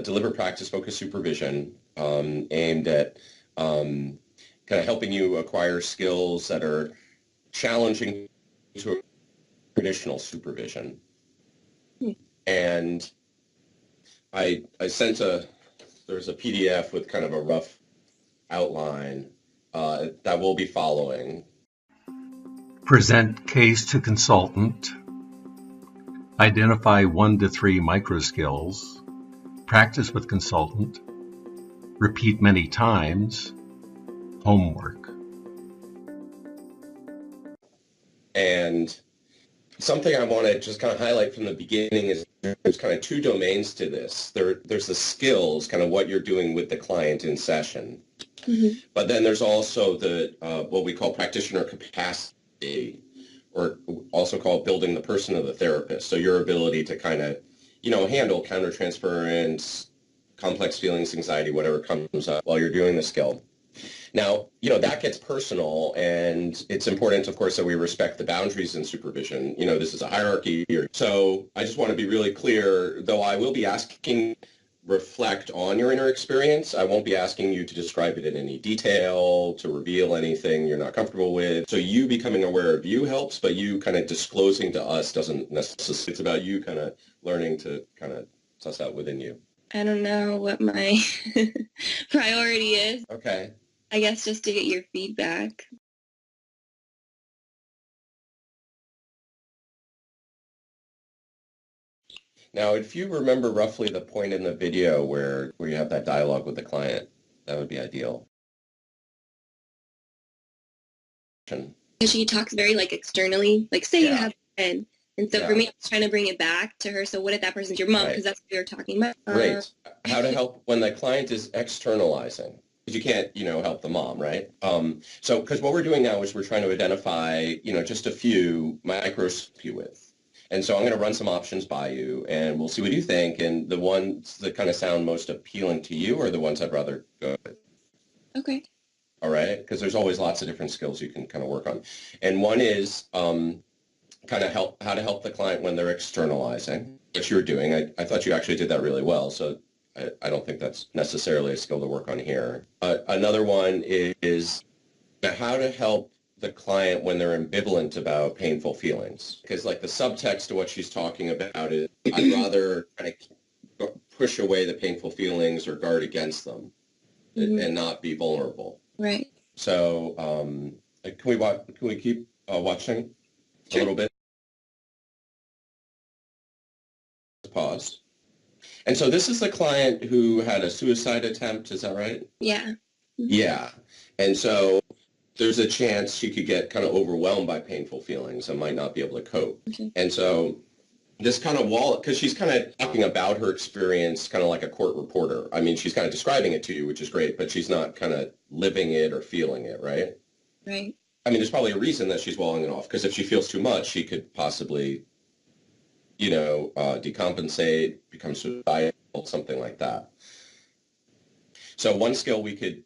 deliberate practice-focused supervision aimed at kind of helping you acquire skills that are challenging to traditional supervision. And I sent there's a PDF with kind of a rough outline that we'll be following. Present case to consultant. Identify 1 to 3 micro skills. Practice with consultant. Repeat many times. Homework. And something I want to just kind of highlight from the beginning is there's kind of 2 domains to this. There's the skills, kind of what you're doing with the client in session. Mm-hmm. But then there's also the what we call practitioner capacity, or also called building the person of the therapist. So your ability to kind of, handle countertransference, complex feelings, anxiety, whatever comes up while you're doing the skill. Now, that gets personal, and it's important, of course, that we respect the boundaries in supervision. This is a hierarchy here. So I just want to be really clear, though I will be asking, reflect on your inner experience. I won't be asking you to describe it in any detail, to reveal anything you're not comfortable with. So you becoming aware of you helps, but you kind of disclosing to us doesn't necessarily. It's about you kind of learning to kind of suss out within you. I don't know what my priority is. Okay. I guess just to get your feedback. Now, if you remember roughly the point in the video where you have that dialogue with the client, that would be ideal. She talks very externally, say you have a friend. And so for me, I was trying to bring it back to her. So what if that person's your mom? Because that's what we were talking about. Great. How to help when the client is externalizing. Because you can't, help the mom, right? So because what we're doing now is we're trying to identify, just a few micros to with. And so I'm going to run some options by you, and we'll see what you think. And the ones that kind of sound most appealing to you are the ones I'd rather go with. Okay. All right? Because there's always lots of different skills you can kind of work on. And one is kind of how to help the client when they're externalizing, which you're doing. I thought you actually did that really well, so I don't think that's necessarily a skill to work on here. Another one is how to help the client when they're ambivalent about painful feelings. Because the subtext to what she's talking about is I'd rather kind of push away the painful feelings or guard against them and not be vulnerable. Right. So can we keep watching a little bit? Pause. And so this is the client who had a suicide attempt, is that right? Yeah. Mm-hmm. Yeah. And so there's a chance she could get kind of overwhelmed by painful feelings and might not be able to cope. Okay. And so this kind of because she's kind of talking about her experience kind of like a court reporter. I mean, she's kind of describing it to you, which is great, but she's not kind of living it or feeling it, right? Right. I mean, there's probably a reason that she's walling it off, because if she feels too much, she could possibly, decompensate, become suicidal, something like that. So one skill we could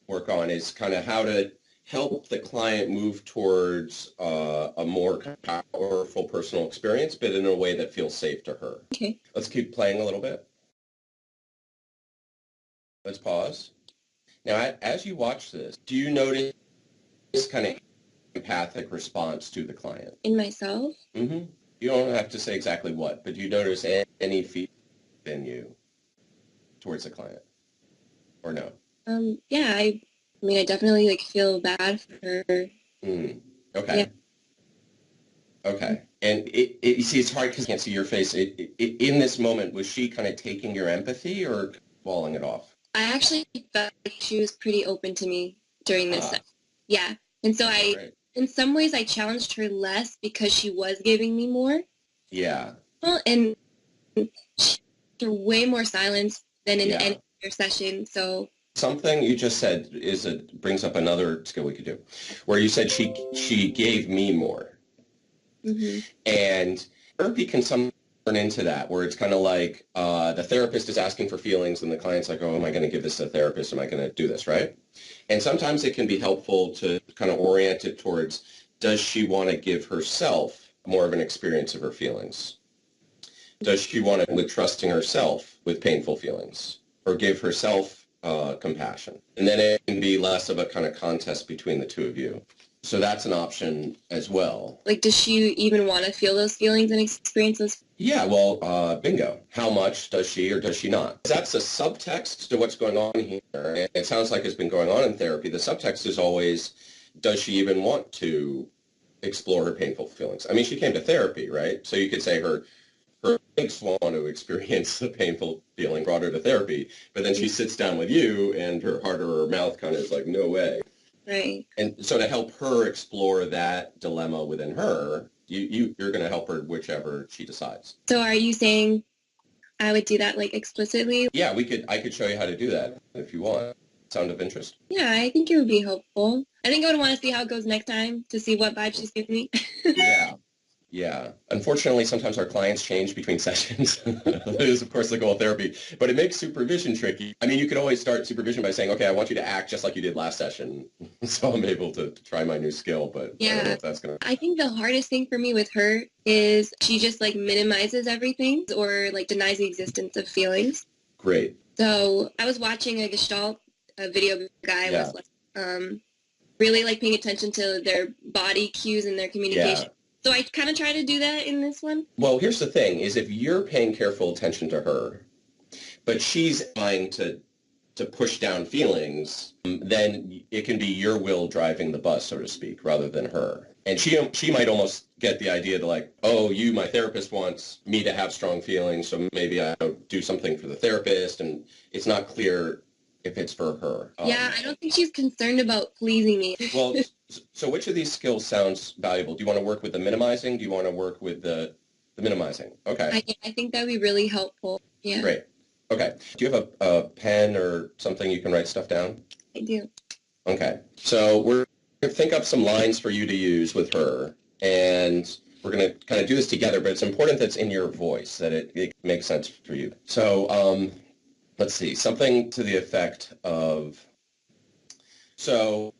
work on is kind of how to help the client move towards a more powerful personal experience, but in a way that feels safe to her. Okay. Let's keep playing a little bit. Let's pause. Now, as you watch this, do you notice this kind of empathic response to the client? In myself? Mm-hmm. You don't have to say exactly what, but do you notice any feedback in you towards the client, or no? Yeah, I definitely feel bad for her. Okay. Yeah. Okay. And you see, it's hard because I can't see your face. In this moment, was she kind of taking your empathy or walling it off? I actually felt like she was pretty open to me during this. Yeah. And so in some ways, I challenged her less because she was giving me more. Yeah. And she had way more silence than in any other session. So something you just said brings up another skill we could do, where you said she gave me more. Mm-hmm. And therapy can sometimes turn into that, where it's kind of like the therapist is asking for feelings and the client's like, oh, am I going to give this to the therapist? Am I going to do this, right? And sometimes it can be helpful to kind of orient it towards, does she want to give herself more of an experience of her feelings? Does she want it with trusting herself with painful feelings or give herself compassion? And then it can be less of a kind of contest between the two of you. So that's an option as well. Like, does she even want to feel those feelings and experience those? Yeah, well, bingo. How much does she or does she not? That's a subtext to what's going on here. And it sounds like it's been going on in therapy. The subtext is always, does she even want to explore her painful feelings? I mean, she came to therapy, right? So you could say her thinks want to experience the painful feeling, brought her to therapy, but then she sits down with you and her heart or her mouth kind of is like, no way. Right. And so to help her explore that dilemma within her, you're going to help her whichever she decides. So are you saying I would do that like explicitly? Yeah, I could show you how to do that if you want. Sound of interest? Yeah, I think it would be helpful. I think I would want to see how it goes next time to see what vibe she's giving me. Yeah. Yeah. Unfortunately, sometimes our clients change between sessions. That is, of course, the goal of therapy. But it makes supervision tricky. I mean, you could always start supervision by saying, okay, I want you to act just like you did last session. So I'm able to try my new skill, but yeah. I don't know if that's going to... I think the hardest thing for me with her is she just like minimizes everything or like denies the existence of feelings. Great. So I was watching a Gestalt video guy was really like paying attention to their body cues and their communication. Yeah. So I kind of try to do that in this one. Well, here's the thing, is if you're paying careful attention to her, but she's trying to push down feelings, then it can be your will driving the bus, so to speak, rather than her. And she might almost get the idea that like, oh, my therapist wants me to have strong feelings, so maybe I don't do something for the therapist, and it's not clear if it's for her. Yeah, I don't think she's concerned about pleasing me. Well, so which of these skills sounds valuable? Do you want to work with the minimizing? Do you want to work with the minimizing? Okay. I think that would be really helpful. Yeah. Great. Okay. Do you have a pen or something you can write stuff down? I do. Okay. So we're going to think up some lines for you to use with her, and we're going to kind of do this together, but it's important that it's in your voice, that it makes sense for you. So let's see, something to the effect of, and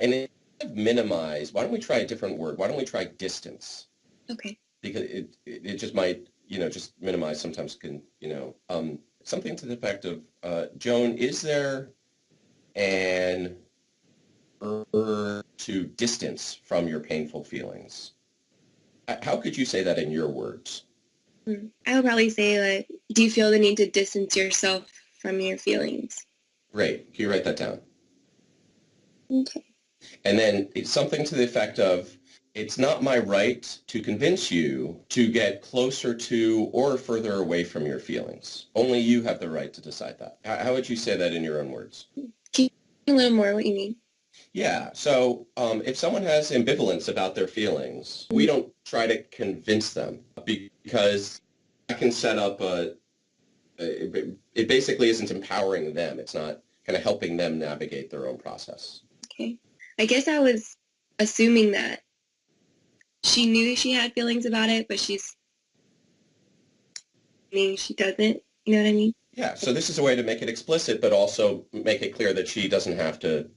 instead of minimize, why don't we try a different word? Why don't we try distance? Okay. Because it just might, just minimize sometimes can, something to the effect of, Joan, is there an urge to distance from your painful feelings? How could you say that in your words? I would probably say, like, do you feel the need to distance yourself from your feelings? Great. Can you write that down? Okay. And then it's something to the effect of, it's not my right to convince you to get closer to or further away from your feelings. Only you have the right to decide that. How would you say that in your own words? Can you a little more what you mean? Yeah. So if someone has ambivalence about their feelings, we don't try to convince them because that can set up it basically isn't empowering them. It's not kind of helping them navigate their own process. Okay. I guess I was assuming that she knew she had feelings about it, but she doesn't. You know what I mean? Yeah. So this is a way to make it explicit, but also make it clear that she doesn't have to,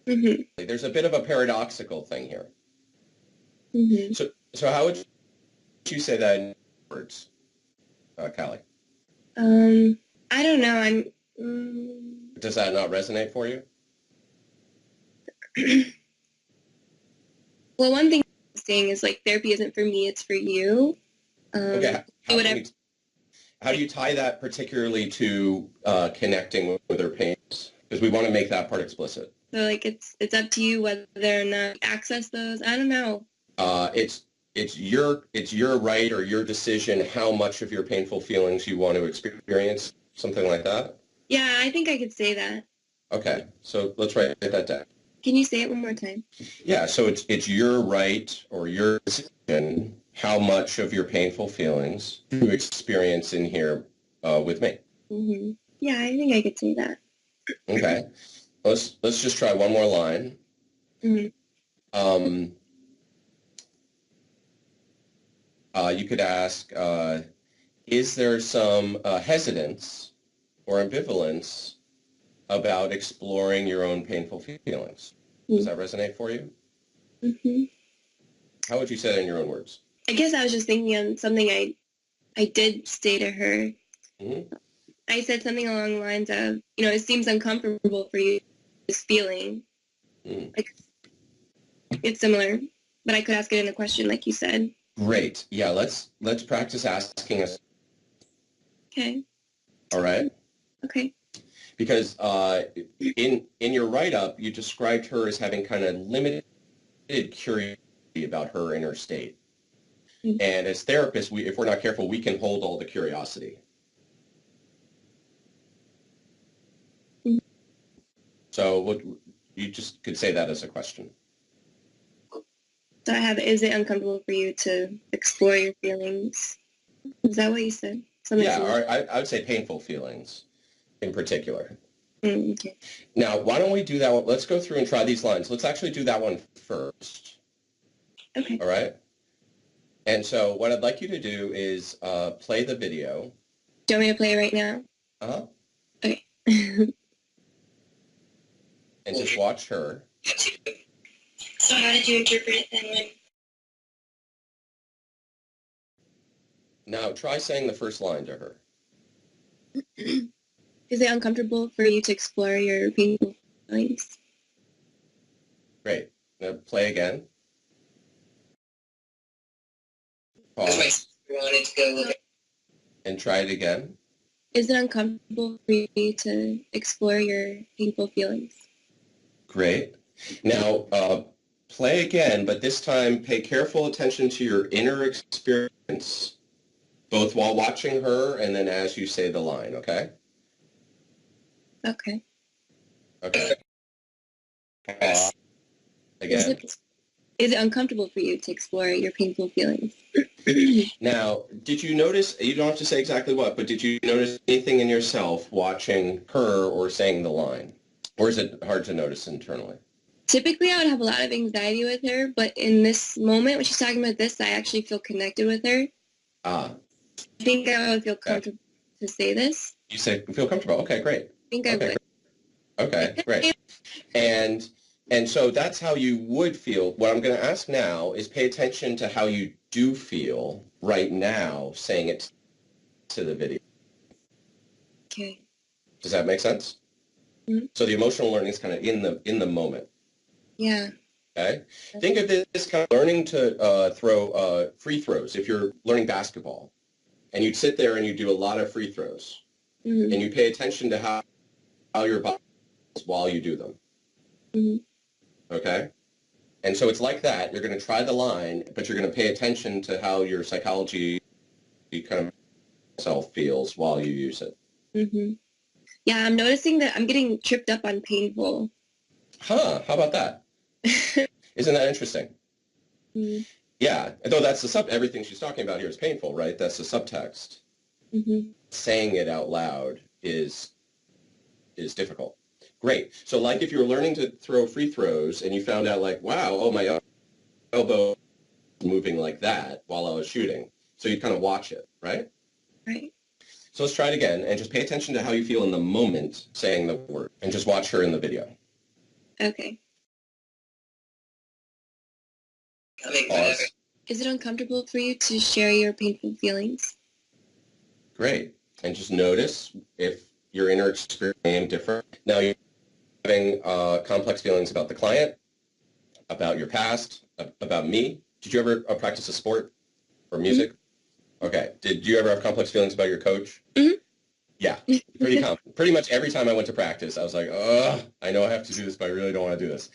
There's a bit of a paradoxical thing here. Mm-hmm. So how would you say that in words, Callie? I don't know. Does that not resonate for you? Well, one thing I'm saying is like therapy isn't for me; it's for you. Okay. How do you tie that particularly to connecting with their pains? Because we want to make that part explicit. So like it's up to you whether or not access those. I don't know. It's your right or your decision how much of your painful feelings you want to experience, something like that. Yeah, I think I could say that. Okay, so let's write that down. Can you say it one more time? Yeah, so it's your right or your decision how much of your painful feelings to experience in here with me. Mm-hmm. Yeah, I think I could say that. Okay, let's just try one more line. Mm-hmm. You could ask, is there some hesitance or ambivalence about exploring your own painful feelings? Does that resonate for you? Mm-hmm. How would you say that in your own words? I guess I was just thinking on something I did say to her. Mm-hmm. I said something along the lines of, it seems uncomfortable for you, this feeling. Like, it's similar, but I could ask it in a question like you said. Great. Yeah, let's practice asking us. Okay. All right? Okay. Because in your write-up, you described her as having kind of limited curiosity about her inner state. Mm-hmm. And as therapists, if we're not careful, we can hold all the curiosity. Mm-hmm. So you just could say that as a question. So is it uncomfortable for you to explore your feelings? Is that what you said? Yeah, I would say painful feelings in particular. Okay. Now, why don't we do that one? Let's go through and try these lines. Let's actually do that one first. Okay. All right? And so what I'd like you to do is play the video. Do you want me to play it right now? Uh-huh. Okay. And just watch her. So how did you interpret it then? Now, try saying the first line to her. Is it uncomfortable for you to explore your painful feelings? Great. Now, play again. Pause. Wanted to go look. And try it again. Is it uncomfortable for you to explore your painful feelings? Great. Now, play again, but this time pay careful attention to your inner experience, both while watching her and then as you say the line, okay? Okay. Okay. Again. Is it uncomfortable for you to explore your painful feelings? Now, did you notice, you don't have to say exactly what, but did you notice anything in yourself watching her or saying the line? Or is it hard to notice internally? Typically, I would have a lot of anxiety with her, but in this moment, when she's talking about this, I actually feel connected with her. Ah. I think I would feel comfortable to say this. You say feel comfortable. Okay, great. I think I would. Okay, great. And so that's how you would feel. What I'm going to ask now is pay attention to how you do feel right now saying it to the video. Okay. Does that make sense? Mm-hmm. So the emotional learning is kind of in the moment. Yeah. Okay. Think of this kind of learning to throw free throws. If you're learning basketball, and you'd sit there and you do a lot of free throws, mm-hmm. and you pay attention to how your body is while you do them. Mm-hmm. Okay? And so it's like that. You're going to try the line, but you're going to pay attention to how your psychology kind of self feels while you use it. Mm-hmm. Yeah, I'm noticing that I'm getting tripped up on painful. Huh, how about that? Isn't that interesting? Mm-hmm. Yeah, though that's everything she's talking about here is painful, right? That's the subtext. Mm-hmm. Saying it out loud is difficult. Great. So like if you were learning to throw free throws and you found out like, wow, oh, my elbow is moving like that while I was shooting. So you'd kind of watch it, right? Right. So let's try it again and just pay attention to how you feel in the moment saying the word and just watch her in the video. Okay. Pause. Is it uncomfortable for you to share your painful feelings? Great. And just notice if your inner experience is different. Now you're having complex feelings about the client, about your past, about me. Did you ever practice a sport or music? Mm-hmm. Okay. Did you ever have complex feelings about your coach? Mm-hmm. Yeah, pretty common. Pretty much every time I went to practice, I was like, ugh, I know I have to do this, but I really don't want to do this.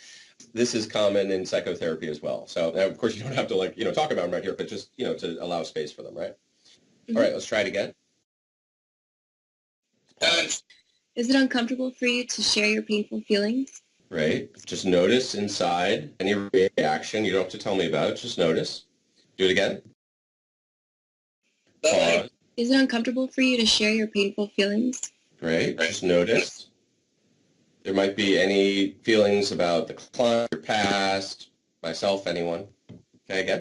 This is common in psychotherapy as well. So, now, of course, you don't have to, talk about them right here, but just, to allow space for them, right? Mm-hmm. All right, let's try it again. Is it uncomfortable for you to share your painful feelings? Right. Just notice inside any reaction. You don't have to tell me about it. Just notice. Do it again. Pause. Is it uncomfortable for you to share your painful feelings? Great. Just notice. There might be any feelings about the client, your past, myself, anyone. Okay, again.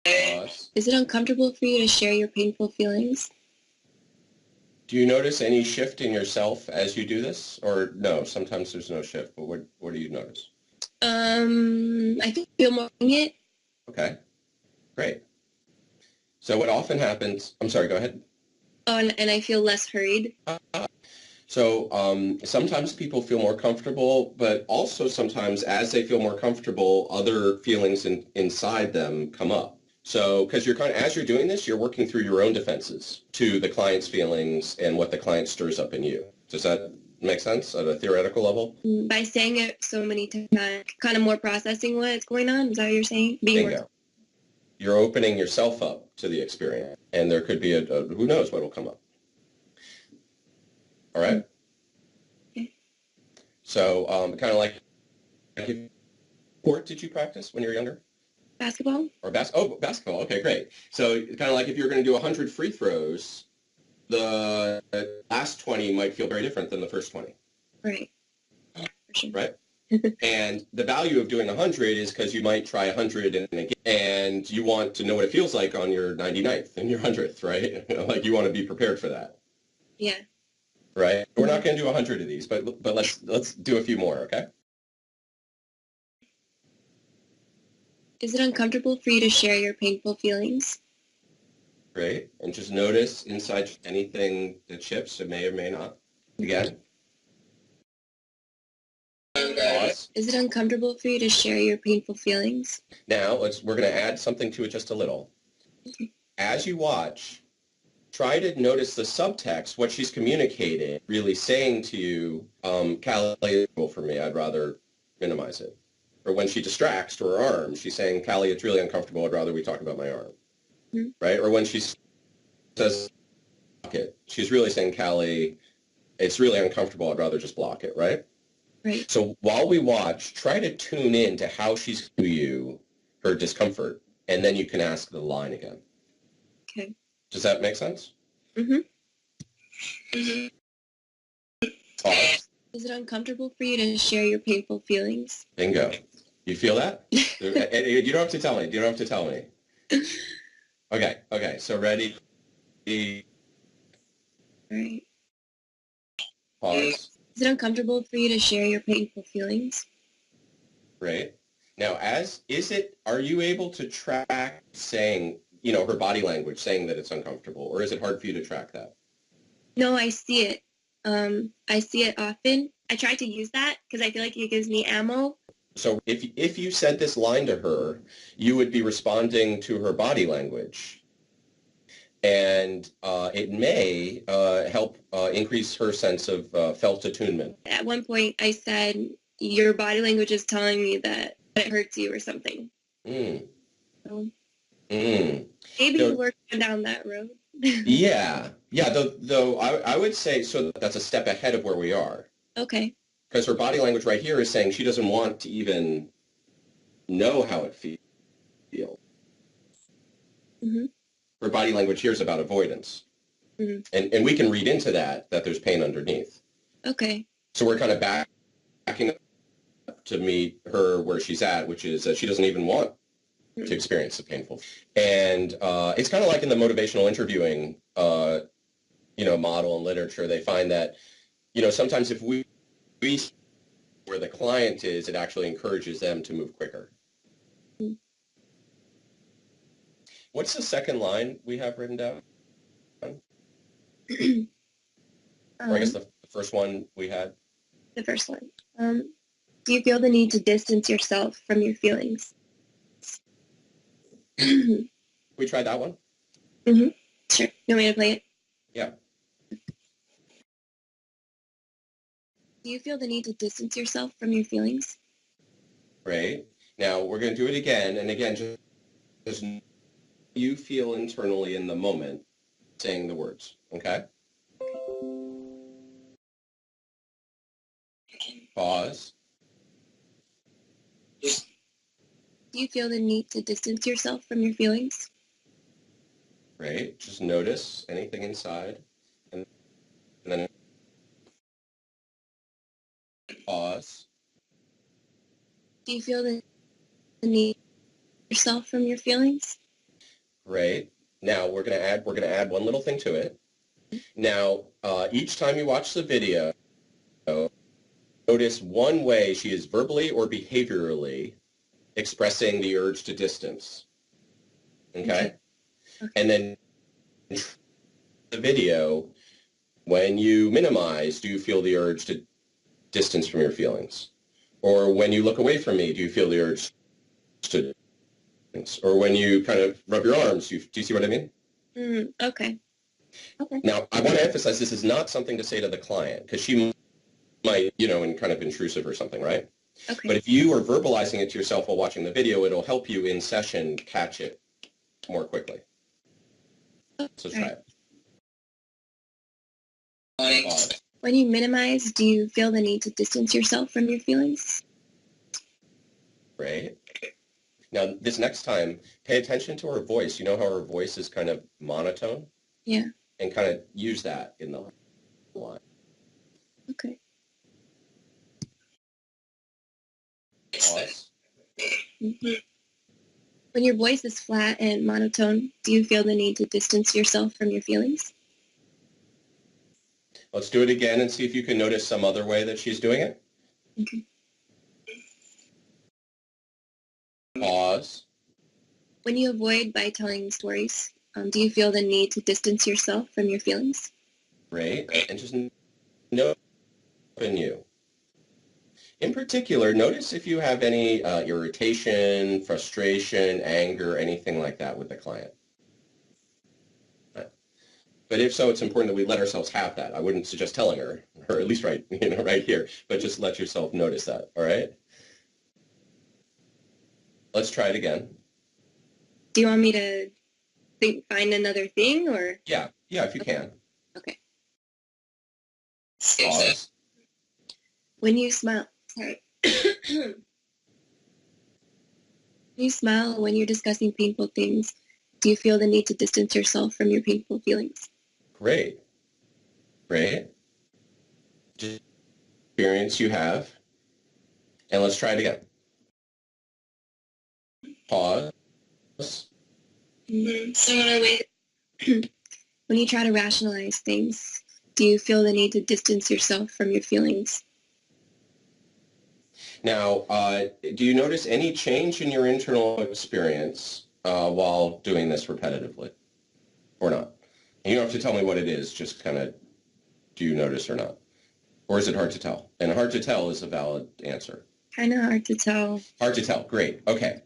Pause. Is it uncomfortable for you to share your painful feelings? Do you notice any shift in yourself as you do this? Or no, sometimes there's no shift, but what do you notice? I think I feel more in it. Okay, great. So what often happens, I'm sorry, go ahead. Oh, and I feel less hurried. So sometimes people feel more comfortable, but also sometimes as they feel more comfortable, other feelings inside them come up. So because you're kind of, as you're doing this, you're working through your own defenses to the client's feelings and what the client stirs up in you. Does that make sense at a theoretical level? By saying it so many times, kind of more processing what's going on. Is that what you're saying? Being Bingo. You're opening yourself up to the experience, and there could be a who knows what will come up. All right? Okay. So kind of like, sport did you practice when you were younger? Basketball? Or basketball. Okay, great. So kind of like if you're going to do 100 free throws, the last 20 might feel very different than the first 20. Right. For sure. Right? And the value of doing 100 is because you might try 100 in a game, and you want to know what it feels like on your 99th and your 100th, right? Like you want to be prepared for that. Yeah. Right? We're not going to do 100 of these, but let's do a few more, okay? Is it uncomfortable for you to share your painful feelings? Great. And just notice inside anything that chips, it may or may not. Again. Pause. Is it uncomfortable for you to share your painful feelings? Now, we're going to add something to it just a little. As you watch, try to notice the subtext, what she's communicating, really saying to you, Callie, for me, I'd rather minimize it. Or when she distracts to her arm, she's saying, Callie, it's really uncomfortable, I'd rather we talk about my arm. Mm-hmm. Right? Or when she says, block it, she's really saying, Callie, it's really uncomfortable, I'd rather just block it, right? Right. So while we watch, try to tune in to how she's to you, her discomfort, and then you can ask the line again. Okay. Does that make sense? Mm-hmm. Mm-hmm. Pause. Is it uncomfortable for you to share your painful feelings? Bingo. You feel that? You don't have to tell me. You don't have to tell me. Okay. So ready? Right. Pause. Is it uncomfortable for you to share your painful feelings? Great. Now, are you able to track saying, her body language saying that it's uncomfortable, or is it hard for you to track that? No, I see it. I see it often. I try to use that because I feel like it gives me ammo. So if you said this line to her, you would be responding to her body language. And it may help increase her sense of felt attunement. At one point, I said, your body language is telling me that it hurts you or something. So, maybe we're going down that road. Yeah. Though I would say, so that's a step ahead of where we are. Okay. Because her body language right here is saying she doesn't want to even know how it feels. Mm-hmm. Her body language here is about avoidance. Mm-hmm. And we can read into that there's pain underneath. Okay. So we're kind of backing up to meet her where she's at, which is that she doesn't even want to experience the painful. And it's kind of like in the motivational interviewing, model and literature, they find that, sometimes if we where the client is, it actually encourages them to move quicker. Mm-hmm. What's the second line we have written down? Or I guess the first one we had. The first one. Do you feel the need to distance yourself from your feelings? We tried that one? Mm-hmm. Sure. You want me to play it? Yeah. Do you feel the need to distance yourself from your feelings? Great. Now we're going to do it again. And again, just you feel internally in the moment saying the words. Okay? Pause. Do you feel the need to distance yourself from your feelings? Great. Just notice anything inside. And then pause. Do you feel the need to yourself from your feelings? Great. Now we're going to add one little thing to it. Now, each time you watch the video, notice one way she is verbally or behaviorally expressing the urge to distance. Okay? And then the video, when you minimize, do you feel the urge to distance from your feelings? Or when you look away from me, do you feel the urge to distance? Or when you kind of rub your arms, do you see what I mean? Okay. Okay. Now, I want to emphasize this is not something to say to the client, because she might, and kind of intrusive or something, right? Okay. But if you are verbalizing it to yourself while watching the video, it'll help you in session catch it more quickly. So try it. Pause. When you minimize, do you feel the need to distance yourself from your feelings? Right. Now, this next time, pay attention to her voice. You know how her voice is kind of monotone? Yeah. And kind of use that in the line. Okay. Pause. When your voice is flat and monotone, do you feel the need to distance yourself from your feelings? Let's do it again and see if you can notice some other way that she's doing it. Okay. Pause. When you avoid by telling stories, do you feel the need to distance yourself from your feelings? Great. And just notice in you. In particular, notice if you have any irritation, frustration, anger, anything like that with the client. But if so, it's important that we let ourselves have that. I wouldn't suggest telling her, or at least right here, but just let yourself notice that, all right? Let's try it again. Do you want me to find another thing, or? Yeah, if you can. Okay. Pause. When you smile, sorry. When you smile when you're discussing painful things, do you feel the need to distance yourself from your painful feelings? Great. Just experience you have. And let's try it again. Pause. When you try to rationalize things, do you feel the need to distance yourself from your feelings? Now, do you notice any change in your internal experience while doing this repetitively or not? And you don't have to tell me what it is, just kind of do you notice or not? Or is it hard to tell? And hard to tell is a valid answer. Kind of hard to tell. Hard to tell. Great. Okay.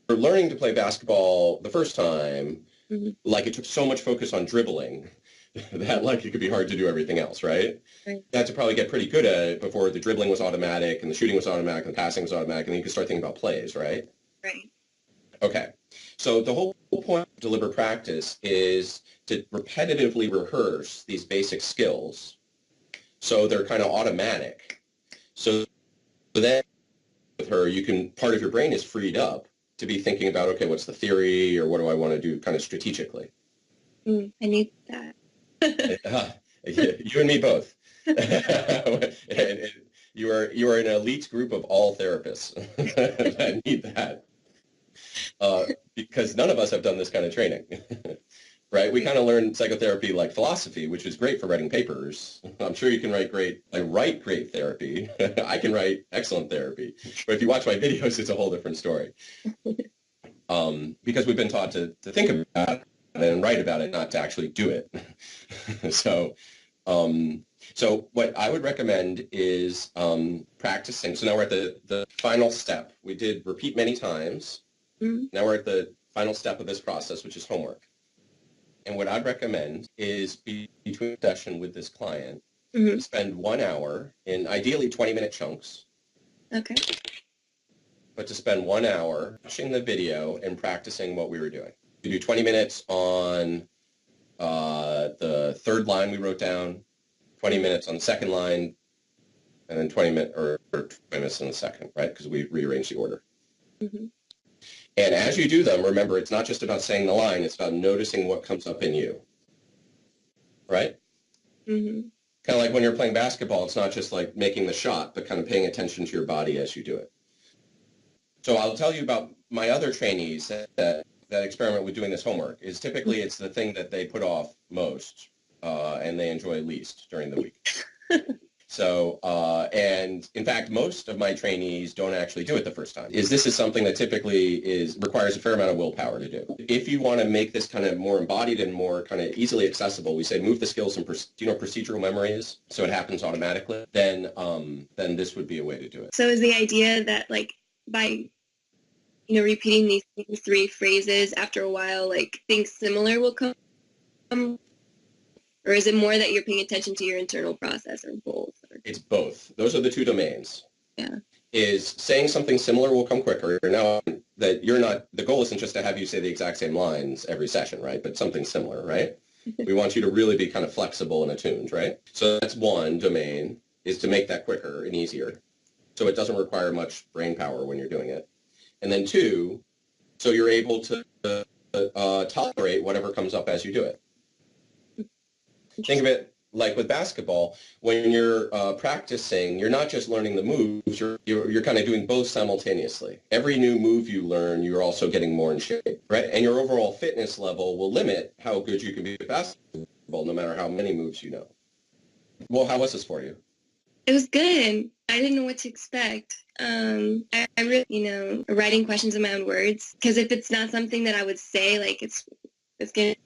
For learning to play basketball the first time, like it took so much focus on dribbling that like it could be hard to do everything else, right? Right. You had to probably get pretty good at it before the dribbling was automatic and the shooting was automatic and the passing was automatic, and then you could start thinking about plays, right? Right. Okay. So the whole point of deliberate practice is to repetitively rehearse these basic skills so they're kind of automatic. So then with her, part of your brain is freed up to be thinking about, okay, what's the theory or what do I want to do kind of strategically? I need that. You and me both. You are an elite group of all therapists that need that. Because none of us have done this kind of training, right? We kind of learn psychotherapy like philosophy, which is great for writing papers. I'm sure you can write great therapy. I can write excellent therapy. But if you watch my videos, it's a whole different story. Because we've been taught to think about it and write about it, not to actually do it. So what I would recommend is practicing. So now we're at the final step. We did repeat many times. Now we're at the final step of this process, which is homework. And what I'd recommend is between session with this client, spend 1 hour in ideally 20-minute chunks. Okay. But to spend 1 hour watching the video and practicing what we were doing. You do 20 minutes on the third line we wrote down, 20 minutes on the second line, and then 20 minutes on the second, right? Because we rearranged the order. And as you do them, remember, it's not just about saying the line, it's about noticing what comes up in you, right? Kind of like when you're playing basketball, it's not just like making the shot, but kind of paying attention to your body as you do it. So I'll tell you about my other trainees that experiment with doing this homework. Is typically it's the thing that they put off most and they enjoy least during the week. So, and in fact, most of my trainees don't actually do it the first time. This is something that typically requires a fair amount of willpower to do. If you want to make this kind of more embodied and more kind of easily accessible, we say move the skills and procedural memories so it happens automatically. Then this would be a way to do it. So is the idea that like by repeating these 3 phrases after a while, like things similar will come? Or is it more that you're paying attention to your internal process or goals? It's both. Those are the 2 domains. Yeah. Is saying something similar will come quicker. Now that the goal isn't just to have you say the exact same lines every session, right? But something similar, right? We want you to really be kind of flexible and attuned, right? So that's one domain, is to make that quicker and easier. So it doesn't require much brain power when you're doing it. And then 2, so you're able to tolerate whatever comes up as you do it. Think of it like with basketball. When you're practicing, you're not just learning the moves, you're kind of doing both simultaneously. Every new move you learn, you're also getting more in shape, right? And your overall fitness level will limit how good you can be at basketball, no matter how many moves you know. Well, how was this for you? It was good. I didn't know what to expect. I really, writing questions in my own words, because if it's not something that I would say, like it's going to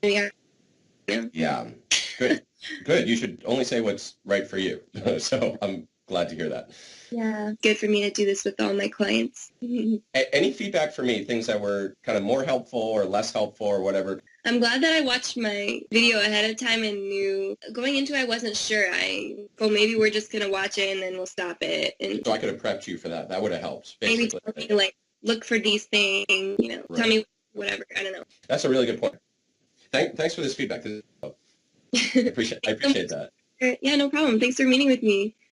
be hard. Yeah, good. You should only say what's right for you. So I'm glad to hear that. Yeah, good for me to do this with all my clients. Any feedback for me, things that were kind of more helpful or less helpful or whatever? I'm glad that I watched my video ahead of time and knew going into it, I wasn't sure. Maybe we're just going to watch it and then we'll stop it. And so I could have prepped you for that. That would have helped, basically. Maybe tell me, look for these things, right. Tell me whatever. I don't know. That's a really good point. Thanks for this feedback. I appreciate that. Yeah, no problem. Thanks for meeting with me.